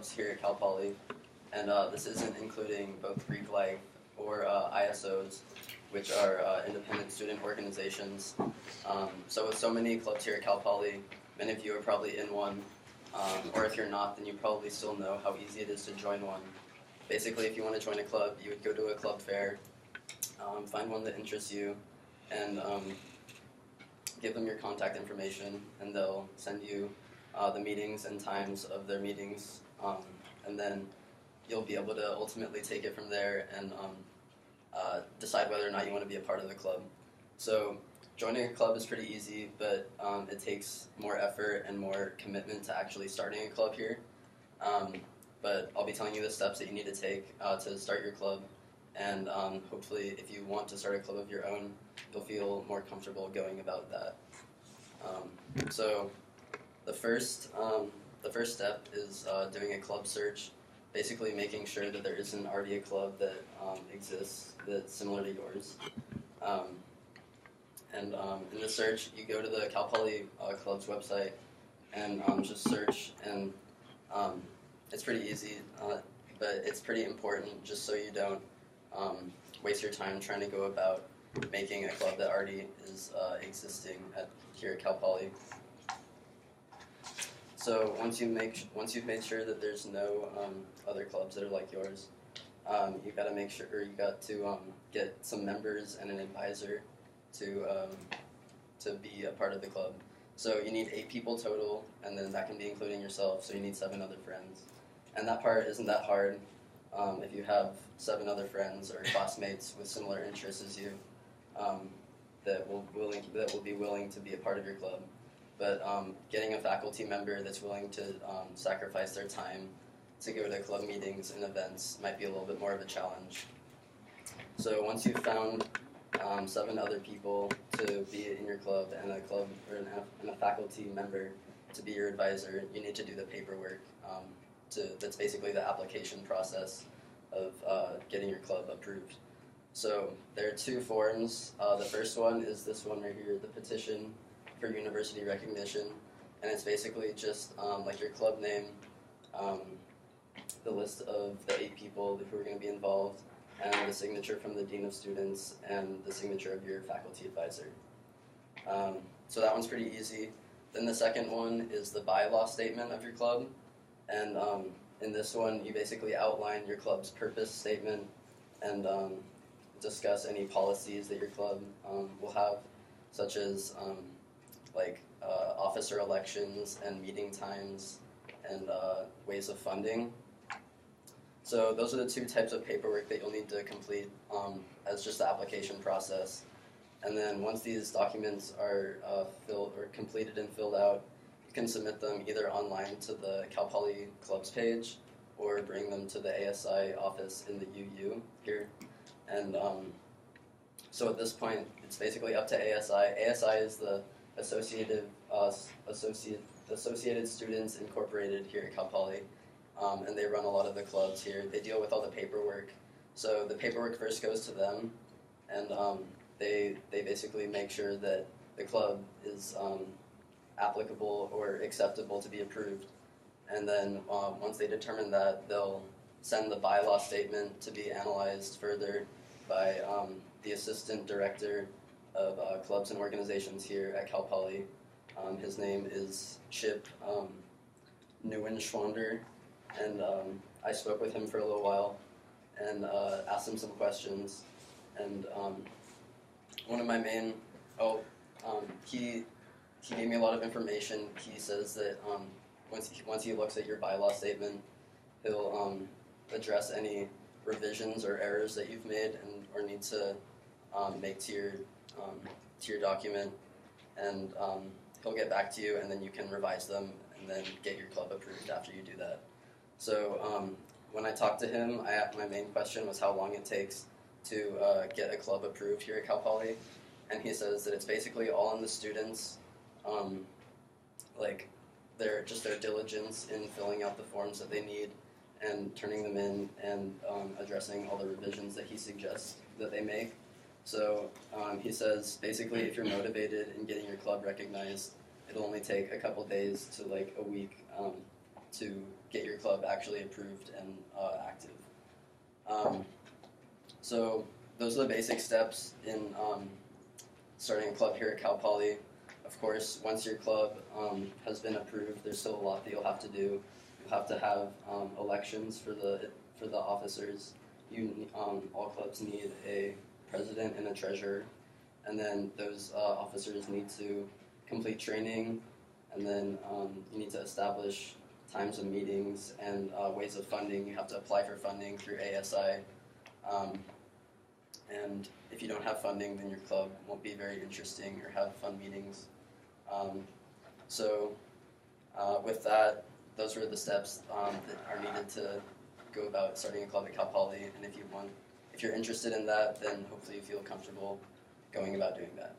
clubs here at Cal Poly, and this isn't including both Greek Life or ISOs, which are independent student organizations. So with so many clubs here at Cal Poly, many of you are probably in one, or if you're not, then you probably still know how easy it is to join one. Basically, if you want to join a club, you would go to a club fair, find one that interests you, and give them your contact information, and they'll send you the meetings and times of their meetings, and then you'll be able to ultimately take it from there and decide whether or not you want to be a part of the club. So joining a club is pretty easy, but it takes more effort and more commitment to actually starting a club here. But I'll be telling you the steps that you need to take to start your club, and hopefully if you want to start a club of your own, you'll feel more comfortable going about that. So the first step is doing a club search, basically making sure that there isn't already a club that exists that's similar to yours. In the search, you go to the Cal Poly Club's website and just search, and it's pretty easy, but it's pretty important just so you don't waste your time trying to go about making a club that already is existing here at Cal Poly. So once you've made sure that there's no other clubs that are like yours, you got to get some members and an advisor to be a part of the club. So you need 8 people total, and then that can be including yourself. So you need 7 other friends, and that part isn't that hard. If you have 7 other friends or classmates with similar interests as you, that will be willing to be a part of your club. But getting a faculty member that's willing to sacrifice their time to go to club meetings and events might be a little bit more of a challenge. So once you've found 7 other people to be in your club and a faculty member to be your advisor, you need to do the paperwork. That's basically the application process of getting your club approved. So there are 2 forms. The first one is this one right here, the petition for university recognition, and it's basically just like your club name, the list of the 8 people who are going to be involved, and the signature from the dean of students, and the signature of your faculty advisor. So that one's pretty easy. Then the second one is the bylaw statement of your club, and in this one you basically outline your club's purpose statement and discuss any policies that your club will have, such as officer elections and meeting times and ways of funding. So those are the 2 types of paperwork that you'll need to complete as just the application process. And then once these documents are completed and filled out, you can submit them either online to the Cal Poly Clubs page or bring them to the ASI office in the UU here. And so at this point, it's basically up to ASI. ASI is the Associated Students Incorporated here at Cal Poly, and they run a lot of the clubs here. They deal with all the paperwork. So the paperwork first goes to them, and they basically make sure that the club is applicable or acceptable to be approved. And then once they determine that, they'll send the bylaw statement to be analyzed further by the assistant director of clubs and organizations here at Cal Poly. His name is Chip Neuenschwander, and I spoke with him for a little while and asked him some questions. And one of my main, he gave me a lot of information. He says that once he looks at your bylaw statement, he'll address any revisions or errors that you've made or need to make to your document, and he'll get back to you, and then you can revise them and then get your club approved after you do that. So when I talked to him, my main question was how long it takes to get a club approved here at Cal Poly, and he says that it's basically all on the students, their diligence in filling out the forms that they need and turning them in and addressing all the revisions that he suggests that they make. So he says basically if you're motivated in getting your club recognized, it'll only take a couple days to a week to get your club actually approved and active. So those are the basic steps in starting a club here at Cal Poly. Of course, once your club has been approved, there's still a lot that you'll have to do. You'll have to have elections for the officers. All clubs need a president and a treasurer, and then those officers need to complete training, and then you need to establish times of meetings and ways of funding. You have to apply for funding through ASI. And if you don't have funding, then your club won't be very interesting or have fun meetings. With that, those were the steps that are needed to go about starting a club at Cal Poly. And if you're interested in that, then hopefully you feel comfortable going about doing that.